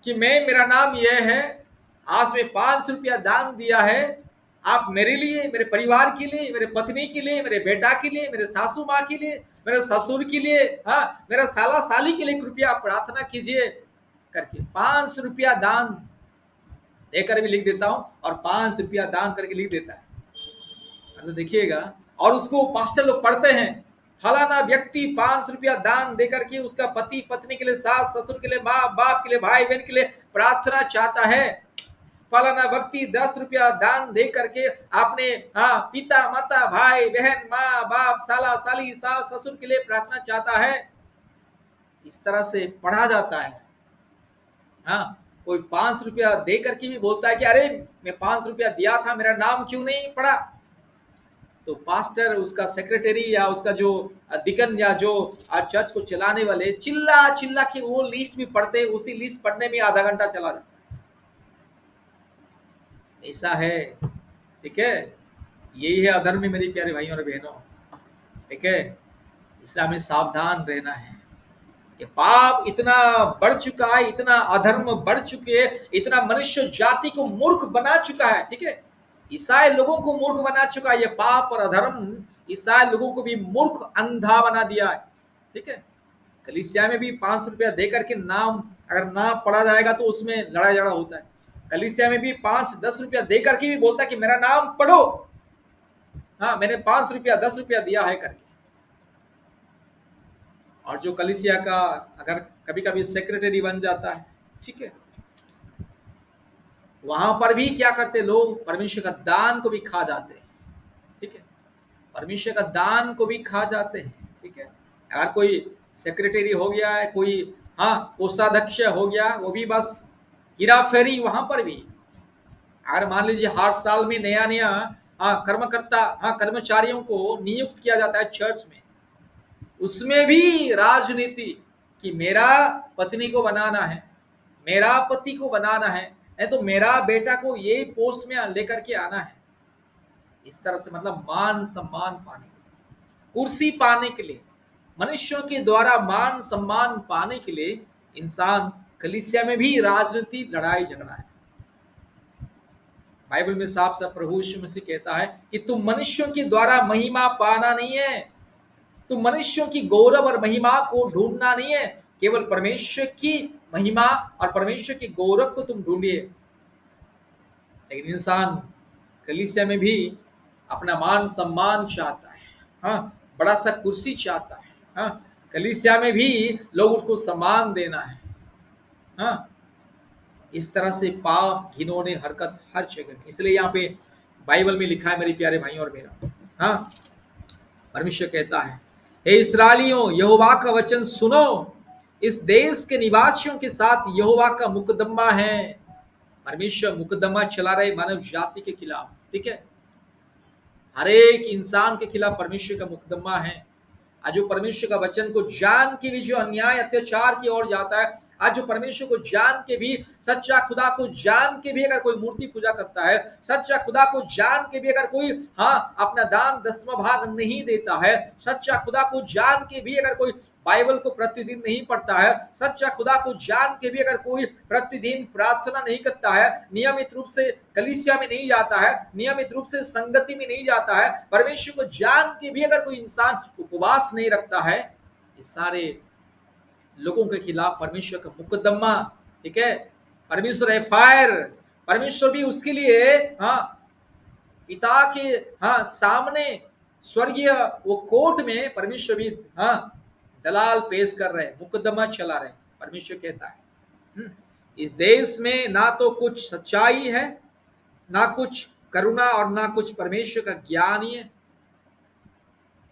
[SPEAKER 2] कि मेरा नाम यह है, आज में 5 रुपया दान दिया है, आप मेरे लिए, मेरे परिवार के लिए, मेरे पत्नी के लिए, मेरे बेटा के लिए, मेरे सासू माँ के लिए, मेरे ससुर के लिए, हाँ, मेरा साला साली के लिए कृपया प्रार्थना कीजिए करके 5 रुपया दान देकर भी लिख देता हूं, और 5 रुपया दान करके लिख देता है। मतलब देखिएगा, और उसको पास्टर लोग पढ़ते हैं, फलाना व्यक्ति 5 रुपया दान देकर के उसका पति पत्नी के लिए, सास ससुर के लिए, माँ बाप के लिए, भाई बहन के लिए प्रार्थना चाहता है। फलाना व्यक्ति 10 रुपया दान दे करके अपने, हाँ, पिता माता भाई बहन माँ बाप साला साली सास ससुर के लिए प्रार्थना चाहता है। इस तरह से पढ़ा जाता है। हाँ, कोई 5 रुपया दे करके भी बोलता है कि अरे मैं 5 रुपया दिया था, मेरा नाम क्यों नहीं पढ़ा? तो पास्टर, उसका सेक्रेटरी या उसका जो डिकन या जो चर्च को चलाने वाले चिल्ला चिल्ला के वो लिस्ट भी पढ़ते, उसी लिस्ट पढ़ने में आधा घंटा चला जाता है। ऐसा है, ठीक है। यही है अधर्म में, मेरे प्यारे भाइयों और बहनों, ठीक है। इसलिए हमें सावधान रहना है। ये पाप इतना बढ़ चुका है, इतना अधर्म बढ़ चुके हैं, इतना मनुष्य जाति को मूर्ख बना चुका है, ठीक है। ईसाई लोगों को मूर्ख बना चुका है ये पाप और अधर्म। ईसाई लोगों को भी मूर्ख, अंधा बना दिया है, ठीक है। कलीसिया में भी 5 रुपया देकर के नाम अगर ना पढ़ा जाएगा तो उसमें लड़ाई झगड़ा होता है। कलीसिया में भी 5-10 रुपया देकर के भी बोलता है कि मेरा नाम पढ़ो, हाँ, मैंने 5 रुपया 10 रुपया दिया है करके। और जो कलीसिया का अगर कभी कभी सेक्रेटरी बन जाता है, ठीक है, वहां पर भी क्या करते लोग, परमेश्वर का दान को भी खा जाते हैं, ठीक है। परमेश्वर का दान को भी खा जाते हैं, ठीक है। अगर कोई सेक्रेटरी हो गया है, कोई, हाँ, कोषाध्यक्ष हो गया, वो भी बस हीरा फेरी। वहां पर भी अगर मान लीजिए हर साल में नया नया, हाँ, कर्मकर्ता, हाँ, कर्मचारियों को नियुक्त किया जाता है चर्च में, उसमें भी राजनीति कि मेरा पत्नी को बनाना है, मेरा पति को बनाना है, नहीं तो मेरा बेटा को ये पोस्ट में लेकर के आना है। इस तरह से मतलब मान सम्मान पाने के लिए, कुर्सी पाने के लिए, मनुष्यों के द्वारा मान सम्मान पाने के लिए इंसान कलीसिया में भी राजनीति, लड़ाई झगड़ा है। बाइबल में साफ साफ प्रभु यीशु मसीह कहता है कि तुम मनुष्यों के द्वारा महिमा पाना नहीं है, तुम मनुष्यों की गौरव और महिमा को ढूंढना नहीं है, केवल परमेश्वर की महिमा और परमेश्वर की गौरव को तुम ढूंढिए। लेकिन इंसान कलीसिया में भी अपना मान सम्मान चाहता है, हाँ, बड़ा सा कुर्सी चाहता है, हाँ, कलीसिया में भी लोग उसको सम्मान देना है, हाँ। इस तरह से पाप, घिनौने हरकत हर जगह में। इसलिए यहाँ पे बाइबल में लिखा है मेरे प्यारे भाइयों और बहनों, हाँ, परमेश्वर कहता है, हे इस्राएलियों, यहोवा का वचन सुनो, इस देश के निवासियों के साथ यहोवा का मुकदमा है। परमेश्वर मुकदमा चला रहे मानव जाति के खिलाफ, ठीक है। हर एक इंसान के खिलाफ परमेश्वर का मुकदमा है। आज जो परमेश्वर का वचन को जान के भी जो अन्याय अत्याचार की ओर जाता है, आज जो परमेश्वर को जान के भी, सच्चा खुदा को जान के भी अगर कोई मूर्ति पूजा करता है, सच्चा खुदा को जान के भी अगर कोई, हाँ, अपना दान 10वां भाग नहीं देता है, सच्चा खुदा को जान के भी अगर कोई बाइबल को प्रतिदिन नहीं पढ़ता है, सच्चा खुदा को जान के भी अगर कोई प्रतिदिन प्रार्थना नहीं करता है, नियमित रूप से कलीसिया में नहीं जाता है, नियमित रूप से संगति में नहीं जाता है, परमेश्वर को जान के भी अगर कोई इंसान उपवास नहीं रखता है, ये सारे लोगों के खिलाफ परमेश्वर का मुकदमा, ठीक है। परमेश्वर एफआईआर, परमेश्वर भी उसके लिए, हाँ, पिता के, हाँ, सामने स्वर्गीय वो कोर्ट में परमेश्वर भी, हाँ, दलाल पेश कर रहे, मुकदमा चला रहे। परमेश्वर कहता है इस देश में ना तो कुछ सच्चाई है, ना कुछ करुणा और ना कुछ परमेश्वर का ज्ञान ही है।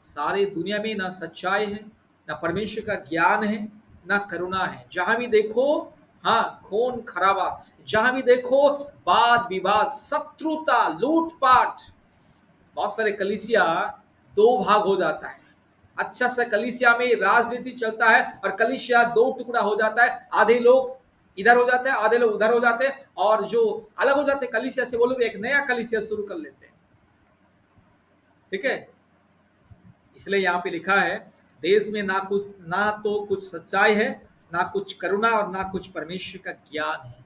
[SPEAKER 2] सारी दुनिया में ना सच्चाई है, ना परमेश्वर का ज्ञान है, ना करुणा है। जहां भी देखो हाँ खून खराबा, जहां भी देखो वाद विवाद, शत्रुता, लूटपाट। बहुत सारे कलीसिया दो भाग हो जाता है। अच्छा सा कलीसिया में राजनीति चलता है और कलीसिया दो टुकड़ा हो जाता है। आधे लोग इधर हो जाते हैं, आधे लोग उधर हो जाते हैं, और जो अलग हो जाते हैं कलीसिया से वो लोग एक नया कलीसिया शुरू कर लेते हैं। ठीक है, इसलिए यहाँ पे लिखा है देश में ना तो कुछ सच्चाई है, ना कुछ करुणा और ना कुछ परमेश्वर का ज्ञान है।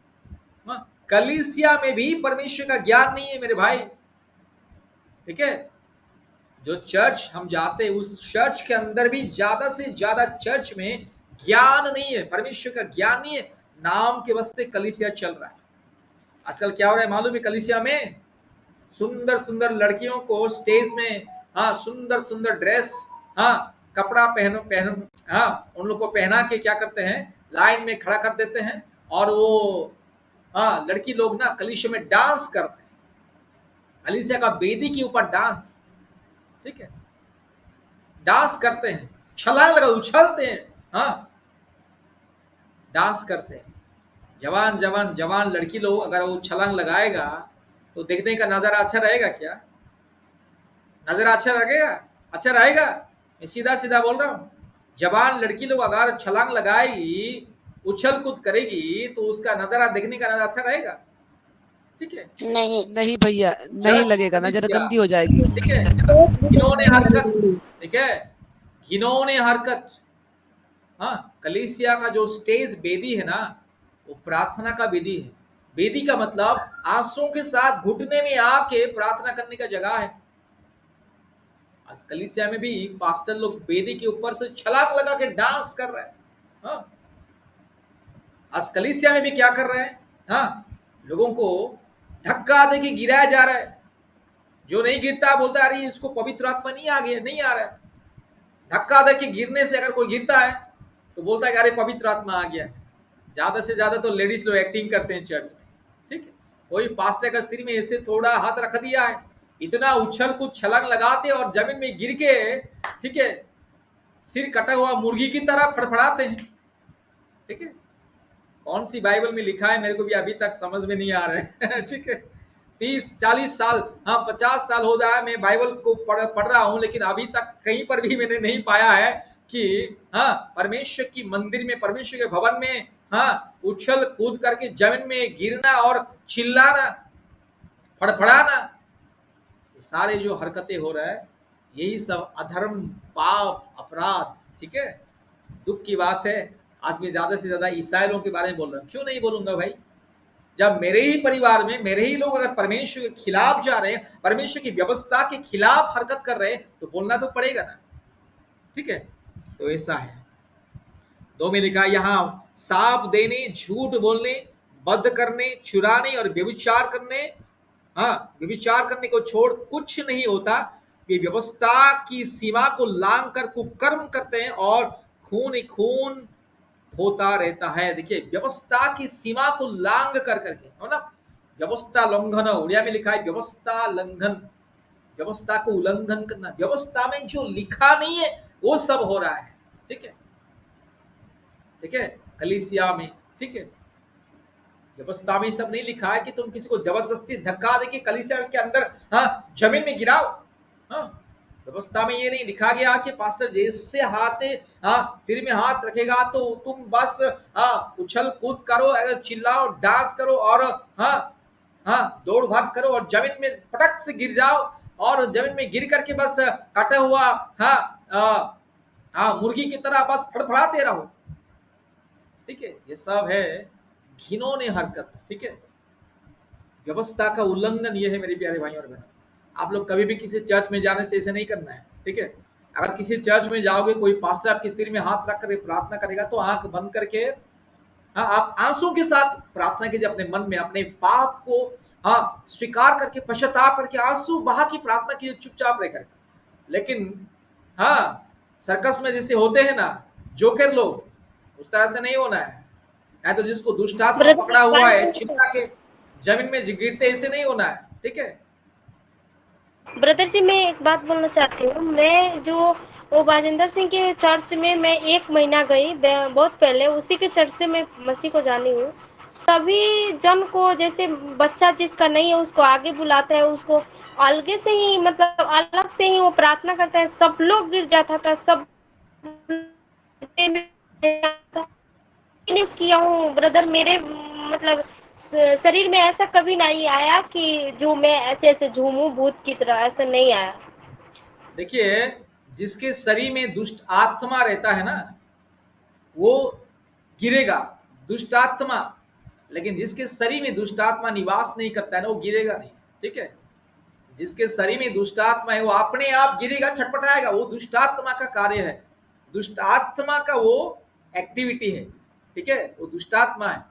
[SPEAKER 2] हाँ, कलीसिया में भी परमेश्वर का ज्ञान नहीं है मेरे भाई। ठीक है, जो चर्च हम जाते हैं उस चर्च के अंदर भी ज्यादा से ज्यादा चर्च में ज्ञान नहीं है, परमेश्वर का ज्ञान नहीं है। नाम के वास्ते कलीसिया चल रहा है। आजकल क्या हो रहा है मालूम है? कलीसिया में सुंदर सुंदर लड़कियों को स्टेज में हाँ सुंदर सुंदर ड्रेस हाँ कपड़ा पहनो हाँ उन लोग को पहना के क्या करते हैं, लाइन में खड़ा कर देते हैं, और वो हाँ लड़की लोग ना कलीसिया में डांस करते हैं, कलीसिया का वेदी के ऊपर डांस। ठीक है, डांस करते हैं, छलांग लगा उछलते हैं, हाँ डांस करते हैं। जवान लड़की लोग अगर वो छलांग लगाएगा तो देखने का नजारा अच्छा रहेगा क्या? नजर अच्छा लगेगा? अच्छा रहेगा? मैं सीधा सीधा बोल रहा हूँ। जवान लड़की लोग अगर छलांग लगाएगी, उछल कूद करेगी, तो उसका नजारा देखने का नजारा अच्छा रहेगा? ठीक है,
[SPEAKER 4] नहीं भैया, नहीं लगेगा, नजर गंदी हो जाएगी।
[SPEAKER 2] ठीक है, घिनौने हरकत। ठीक है, घिनौने हरकत। हाँ, कलीसिया का जो स्टेज वेदी है ना, वो प्रार्थना का वेदी है। वेदी का मतलब आंसुओं के साथ घुटने में आके प्रार्थना करने का जगह है। आज कलीसिया में भी पास्टर लोग वेदी के ऊपर से छलांग लगा के डांस कर रहे हैं। हाँ, आज कलीसिया में भी क्या कर रहे हैं? हाँ, लोगों को धक्का दे के गिराया जा रहा है। जो नहीं गिरता बोलता अरे इसको पवित्र आत्मा नहीं आ गया, नहीं आ रहा है। धक्का दे के गिरने से अगर कोई गिरता है तो बोलता है कि अरे पवित्र आत्मा आ गया। ज्यादा से ज्यादा तो लेडीज लोग एक्टिंग करते हैं चर्च में। ठीक है, कोई पास्टर का सिर में ऐसे थोड़ा हाथ रख दिया है, इतना उछल कूद छलांग लगाते और जमीन में गिर के ठीक है सिर कटा हुआ मुर्गी की तरह फड़फड़ाते हैं। ठीक है, कौन सी बाइबल में लिखा है मेरे को भी अभी तक समझ में नहीं आ रहा है। ठीक है, 30-40 साल हाँ 50 साल हो रहा है मैं बाइबल को पढ़ रहा हूं, लेकिन अभी तक कहीं पर भी मैंने नहीं पाया है कि हाँ परमेश्वर की मंदिर में, परमेश्वर के भवन में हाँ उछल कूद करके जमीन में गिरना और चिल्लाना, फड़फड़ाना, ये सारे जो हरकतें हो रहा है यही सब अधर्म, पाप, अपराध। ठीक है, दुख की बात है आज मैं ज्यादा से ज्यादा ईसाइयों के बारे में बोल रहा हूँ। क्यों नहीं बोलूंगा भाई? जब मेरे ही परिवार में मेरे ही लोग अगर परमेश्वर के खिलाफ जा रहे हैं, परमेश्वर की व्यवस्था के खिलाफ हरकत कर रहे हैं, तो बोलना तो पड़ेगा ना। ठीक है, तो ऐसा है। 2 में लिखा यहाँ साप देने, झूठ बोलने, बद करने, चुराने और व्यभिचार करने, हाँ व्यभिचार करने को छोड़ कुछ नहीं होता। वे व्यवस्था की सीमा को लांग कर कुकर्म करते हैं और खून ही खून होता रहता है। देखिए, व्यवस्था की सीमा को लांग कर करके, मतलब व्यवस्था लंघन, उड़िया में लिखा है व्यवस्था लंघन, व्यवस्था को उल्लंघन करना, व्यवस्था में जो लिखा नहीं है वो सब हो रहा है। ठीक है, ठीक है, कलीसिया में ठीक है व्यवस्था में सब नहीं लिखा है कि तुम किसी को जबरदस्ती धक्का देके कलीसिया के अंदर हाँ जमीन में गिराओ। हाँ, व्यवस्था में ये नहीं लिखा गया कि पास्टर जैसे हाथ हाँ सिर में हाथ रखेगा तो तुम बस हाँ उछल कूद करो, अगर चिल्लाओ, डांस करो और हाँ हाँ दौड़ भाग करो और जमीन में पटक से गिर जाओ और जमीन में गिर करके बस कटा हुआ हाँ हाँ मुर्गी की तरह बस फड़फड़ाते रहो। ठीक है, ये सब है घिनौने हरकत। ठीक है, व्यवस्था का उल्लंघन ये है मेरे प्यारे भाई और बहनों। आप लोग कभी भी किसी चर्च में जाने से ऐसे नहीं करना है। ठीक है, अगर किसी चर्च में जाओगे, कोई पास्टर आपके सिर में हाथ रख कर प्रार्थना करेगा तो आंख बंद करके हाँ आप आंसू के साथ प्रार्थना कीजिए। अपने मन में अपने पाप को हाँ स्वीकार करके, पश्चाताप करके आंसू बहा की प्रार्थना कीजिए चुपचाप रह करके। लेकिन हाँ सर्कस में जैसे होते हैं ना जोकर लोग, उस तरह से नहीं होना है तो जिसको दुष्टात्मा पकड़ा हुआ है चिल्ला के जमीन में गिरते, ऐसे नहीं होना है। ठीक है
[SPEAKER 3] ब्रदर जी, मैं एक बात बोलना चाहती हूँ। मैं जो वो बाजेंद्र सिंह के चर्च में मैं 1 महीना गई बहुत पहले, उसी के चर्च से मैं मसीह को जानी हूँ। सभी जन को जैसे बच्चा जिसका नहीं है उसको आगे बुलाता है, उसको अलगे से ही मतलब अलग से ही वो प्रार्थना करता है, सब लोग गिर जाता था, सब यूज़ किया हूँ ब्रदर, मेरे मतलब शरीर में ऐसा कभी नहीं आया कि जो मैं ऐसे झूमूं भूत की तरह, ऐसा नहीं आया।
[SPEAKER 2] देखिए, जिसके शरीर में दुष्ट आत्मा रहता है ना, वो गिरेगा, दुष्ट आत्मा। लेकिन जिसके शरीर में दुष्ट आत्मा निवास नहीं करता है ना, वो गिरेगा नहीं। ठीक है, जिसके शरीर में दुष्ट आत्मा है वो अपने आप गिरेगा, छटपटाएगा। वो दुष्ट आत्मा का कार्य है, दुष्ट आत्मा का वो एक्टिविटी है। ठीक है, वो दुष्ट आत्मा है।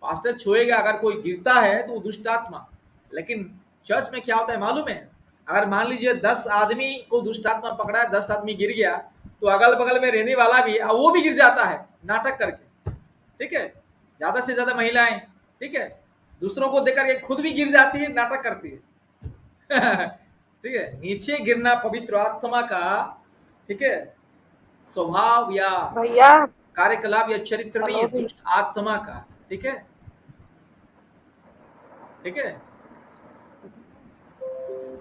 [SPEAKER 2] पास्टर छुएगा अगर कोई गिरता है तो वो दुष्ट आत्मा। लेकिन चर्च में क्या होता है मालूम है, अगर मान लीजिए 10 आदमी को दुष्ट आत्मा पकड़ा है, 10 आदमी गिर गया, तो अगल बगल में रहने वाला भी वो भी गिर जाता है नाटक करके। ठीक है, ज्यादा से ज्यादा महिलाएं, ठीक है, दूसरों को देख करके खुद भी गिर जाती है, नाटक करती है। ठीक है, नीचे गिरना पवित्र आत्मा का, ठीक है, स्वभाव या
[SPEAKER 5] भैया
[SPEAKER 2] कार्यकलाप या चरित्र नहीं है,
[SPEAKER 5] हेलो भैया।
[SPEAKER 2] दुष्ट आत्मा का। ठीक है, ठीक है,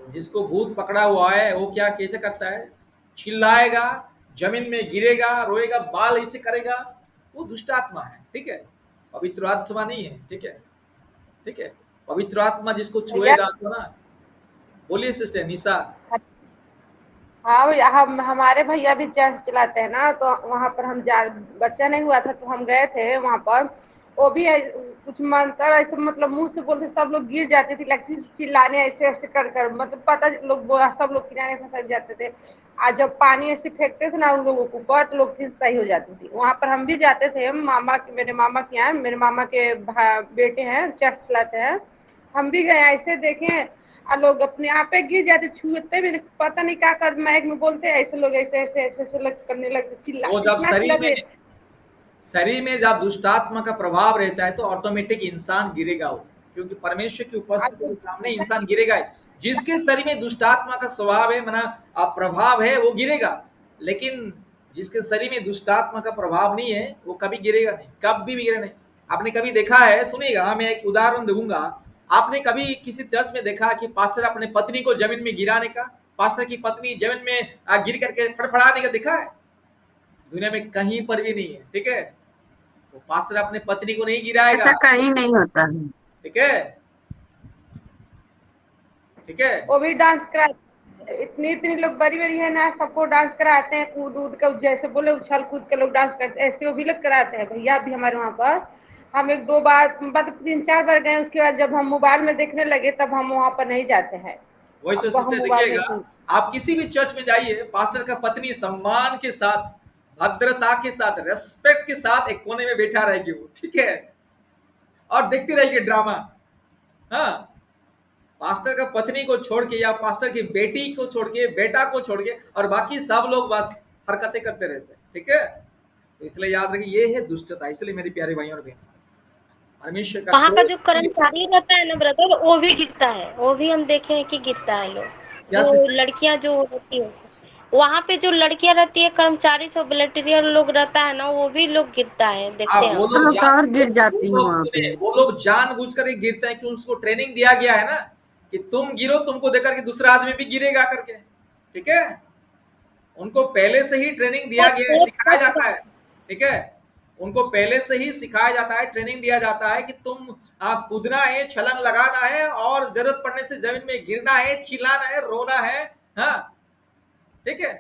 [SPEAKER 2] जिसको भूत पकड़ा हुआ है वो क्या कैसे करता है, चिल्लाएगा, जमीन में गिरेगा, रोएगा, बाल ऐसे करेगा, वो दुष्ट आत्मा है। ठीक है, पवित्र आत्मा नहीं है। ठीक है, ठीक है, पवित्र आत्मा जिसको
[SPEAKER 5] भैया
[SPEAKER 2] छुएगा तो ना। बोलिए सिस्टर निशा।
[SPEAKER 5] हाँ भैया, हम हमारे भैया भी चर्च चलाते हैं ना, तो वहाँ पर हम जा बच्चा नहीं हुआ था तो हम गए थे वहाँ पर। वो भी कुछ मानकर ऐसे मतलब मुंह से बोलते, सब लोग गिर जाते थे, लगती थी चिल्लाने ऐसे ऐसे कर कर, मतलब पता सब लोग किनारे फंस जाते थे। आज जब पानी ऐसे फेंकते थे ना उन लोगों के ऊपर, तो लोग फिर सही हो जाती थी। वहाँ पर हम भी जाते थे, मेरे मामा के यहाँ, मेरे मामा के बेटे हैं, चर्च चलाते हैं। हम भी गए ऐसे देखे, और लोग अपने आप पे गिर जाते, छूते भी नहीं, पता नहीं क्या कर माइक में बोलते हैं, ऐसे लोग ऐसे ऐसे ऐसे ऐसे लग करने लगते, चिल्ला
[SPEAKER 2] वो जब
[SPEAKER 5] इतना
[SPEAKER 2] शरीर में
[SPEAKER 5] चिल्लाते।
[SPEAKER 2] शरीर में जब दुष्टात्मा का प्रभाव रहता है तो ऑटोमेटिक इंसान गिरेगा वो, क्योंकि परमेश्वर की उपस्थिति के सामने इंसान गिरेगा ही। जिसके शरीर में दुष्टात्मा का स्वभाव है, मना प्रभाव है, वो गिरेगा। लेकिन जिसके शरीर में दुष्टात्मा का प्रभाव नहीं है वो कभी गिरेगा नहीं, कभी भी गिरेगा नहीं। आपने कभी देखा है, सुनिएगा मैं एक उदाहरण दूंगा। आपने कभी किसी चर्च में देखा कि पास्टर अपने पत्नी को जमीन में गिराने का, पास्टर की पत्नी जमीन में गिर करके फड़फड़ाने का देखा है? दुनिया में कहीं पर भी नहीं है। ठीक है, वो पास्टर अपने पत्नी को नहीं गिराएगा।
[SPEAKER 6] ऐसा कहीं नहीं होता है।
[SPEAKER 2] ठीक है, ठीक है,
[SPEAKER 5] वो भी डांस कराते, इतनी इतनी लोग बड़ी बड़ी है ना, सबको डांस कराते हैं, कूद कूद कर, जैसे बोले उछल कूद के लोग डांस करते हैं, ऐसे वो भी लोग कराते हैं भैया। अभी हमारे वहाँ पर हम 1-2 बार, मतलब 3-4 बार गए, उसके बाद जब हम मोबाइल में देखने लगे तब हम वहाँ पर नहीं जाते हैं।
[SPEAKER 2] वही तो
[SPEAKER 5] अब हम
[SPEAKER 2] सिस्टर
[SPEAKER 5] मोबाइल
[SPEAKER 2] देखिएगा,
[SPEAKER 5] में
[SPEAKER 2] आप किसी भी चर्च में जाइए, पास्टर का पत्नी सम्मान के साथ, भद्रता के साथ, रेस्पेक्ट के साथ एक कोने में बैठा रहेगी वो। ठीक है, और देखती रहेगी ड्रामा। हाँ, पास्टर का पत्नी को छोड़ के या पास्टर की बेटी को छोड़ के, बेटा को छोड़ के, और बाकी सब लोग बस हरकतें करते रहते हैं। ठीक है, तो इसलिए याद रखिए ये है दुष्टता। इसलिए मेरे प्यारे भाइयों और बहनों, परमेश्वर का
[SPEAKER 3] वहाँ का जो कर्मचारी रहता है ना ब्रदर, वो भी गिरता है, वो भी हम देखे हैं कि गिरता है लोग,
[SPEAKER 2] क्या
[SPEAKER 3] जो लड़कियां जो रहती है वहाँ पे, जो लड़कियां रहती है कर्मचारी, सब वॉलंटियर लोग रहता है ना, वो भी लोग गिरता है, देखते हैं
[SPEAKER 2] वो
[SPEAKER 3] हम।
[SPEAKER 2] लोग
[SPEAKER 6] और गिर जाती हूँ वहां पे।
[SPEAKER 2] वो लोग जानबूझ कर गिरते हैं कि उसको ट्रेनिंग दिया गया है ना कि तुम गिरो, तुमको देकर के दूसरा आदमी भी गिरेगा करके। ठीक है, उनको पहले से ही ट्रेनिंग दिया गया है, सिखाया जाता है। ठीक है, उनको पहले से ही सिखाया जाता है, ट्रेनिंग दिया जाता है कि तुम कूदना है, छलांग लगाना है, और जरूरत पड़ने से जमीन में गिरना है, चिल्लाना है, रोना है। हाँ, ठीक है,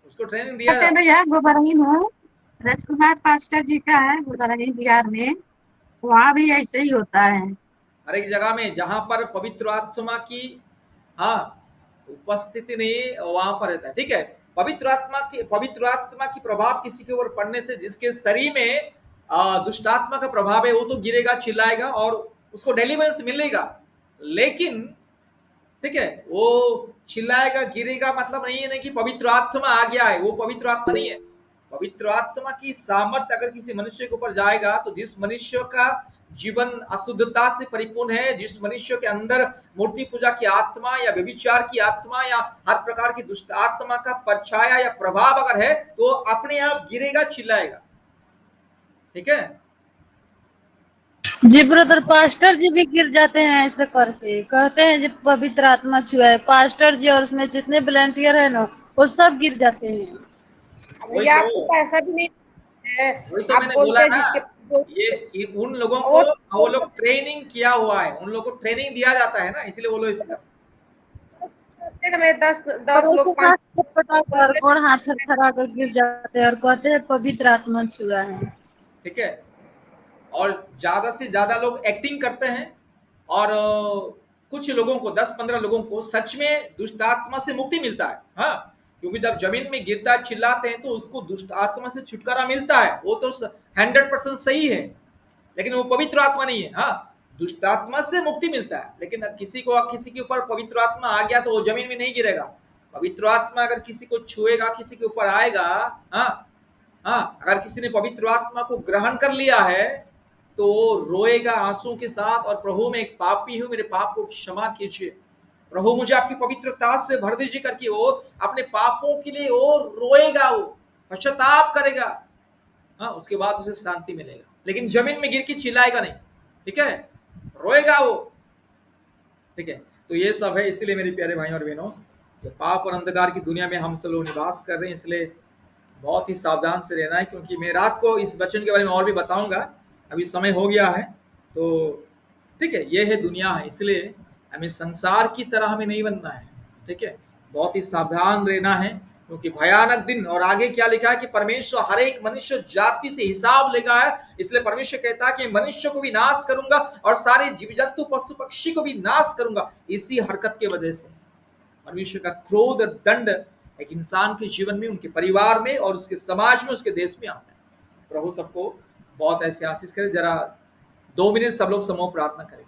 [SPEAKER 2] उसको ट्रेनिंग दिया
[SPEAKER 6] कहते
[SPEAKER 2] जाता है।
[SPEAKER 6] भैया गोबरही हूँ, राजकुमार पास्टर जी का है गोबरही बिहार में, वहाँ भी ऐसे ही होता है।
[SPEAKER 2] हर एक जगह में जहां पर पवित्र आत्मा की, हाँ, उपस्थिति नहीं, वहां पर रहता है। ठीक है, पवित्र आत्मा की प्रभाव किसी के ऊपर पड़ने से, जिसके शरीर में दुष्ट आत्मा का प्रभाव है, वो तो गिरेगा, चिल्लाएगा, और उसको डिलीवरेंस मिलेगा। लेकिन ठीक है, वो चिल्लाएगा, गिरेगा, मतलब नहीं है नहीं कि पवित्र आत्मा आ गया है, वो पवित्र आत्मा नहीं है। पवित्र आत्मा की सामर्थ अगर किसी मनुष्य के ऊपर जाएगा तो जिस मनुष्य का जीवन अशुद्धता से परिपूर्ण है, जिस मनुष्य के अंदर मूर्ति पूजा की आत्मा या व्यभिचार की आत्मा या हर प्रकार की दुष्ट आत्मा का परछाया या प्रभाव अगर है, तो अपने आप गिरेगा, चिल्लाएगा। ठीक है।
[SPEAKER 8] जी ब्रदर, पास्टर जी भी गिर जाते हैं ऐसे करके, कहते हैं जब पवित्र आत्मा छुआ है, पास्टर जी और उसमें जितने वॉलंटियर है ना, वो सब गिर जाते हैं।
[SPEAKER 2] वही
[SPEAKER 9] भैया
[SPEAKER 2] तो,
[SPEAKER 9] आपको पैसा भी नहीं है,
[SPEAKER 2] वही तो
[SPEAKER 9] आप
[SPEAKER 2] मैंने
[SPEAKER 9] बोलते
[SPEAKER 2] बोला
[SPEAKER 9] हैं
[SPEAKER 2] ना,
[SPEAKER 9] जिसके
[SPEAKER 2] ये उन लोगों को, वो लोग ट्रेनिंग किया हुआ है, उन लोगों को ट्रेनिंग दिया जाता है ना, इसलिए वो लोग इसे
[SPEAKER 9] में 10
[SPEAKER 8] और
[SPEAKER 9] लोग
[SPEAKER 8] उसके साथ छटपटा कर और हाथ थरथरा कर गिर जाते हैं और कहते हैं पवित्र आत्मा छुआ है।
[SPEAKER 2] ठीक है। और ज्यादा से ज्यादा लोग एक्टिंग करते हैं, और कुछ लोगों को, 10-15 लोगों को सच में दुष्ट आत्मा से मुक्ति मिलता है। हाँ, क्योंकि जब जमीन में गिरता है, चिल्लाते हैं, तो उसको दुष्ट आत्मा से छुटकारा मिलता है, वो तो 100% सही है, लेकिन वो पवित्र आत्मा नहीं है। हाँ, दुष्ट आत्मा से मुक्ति मिलता है, लेकिन किसी के ऊपर पवित्र आत्मा आ गया तो वो जमीन में नहीं गिरेगा। पवित्र आत्मा अगर किसी को छुएगा, किसी के ऊपर आएगा, हाँ, अगर किसी ने पवित्र आत्मा को ग्रहण कर लिया है, तो रोएगा आंसुओं के साथ, और प्रभु मैं एक पापी हूं, मेरे पाप को क्षमा कीजिए, प्रभु मुझे आपकी पवित्रता से भर दीजिए करके वो अपने पापों के लिए वो रोएगा, वो पश्चाताप करेगा। हाँ, उसके बाद उसे शांति मिलेगा, लेकिन जमीन में गिर के चिल्लाएगा नहीं। ठीक है, रोएगा वो। ठीक है, तो ये सब है। इसलिए मेरे प्यारे भाई और बहनों, जो पाप और अंधकार की दुनिया में हम सब लोग निवास कर रहे हैं, इसलिए बहुत ही सावधान से रहना है, क्योंकि मैं रात को इस वचन के बारे में और भी बताऊंगा, अभी समय हो गया है। तो ठीक है, ये है दुनिया है, इसलिए हमें संसार की तरह हमें नहीं बनना है। ठीक है, बहुत ही सावधान रहना है, क्योंकि भयानक दिन। और आगे क्या लिखा है कि परमेश्वर हर एक मनुष्य जाति से हिसाब लेगा है, इसलिए परमेश्वर कहता है कि मनुष्य को भी नाश करूंगा और सारे जीव जंतु पशु पक्षी को भी नाश करूंगा। इसी हरकत की वजह से परमेश्वर का क्रोध और दंड एक इंसान के जीवन में, उनके परिवार में और उसके समाज में, उसके देश में आता है। प्रभु सबको बहुत ऐसे आशीष करे। जरा 2 मिनट सब लोग समूह प्रार्थना करें।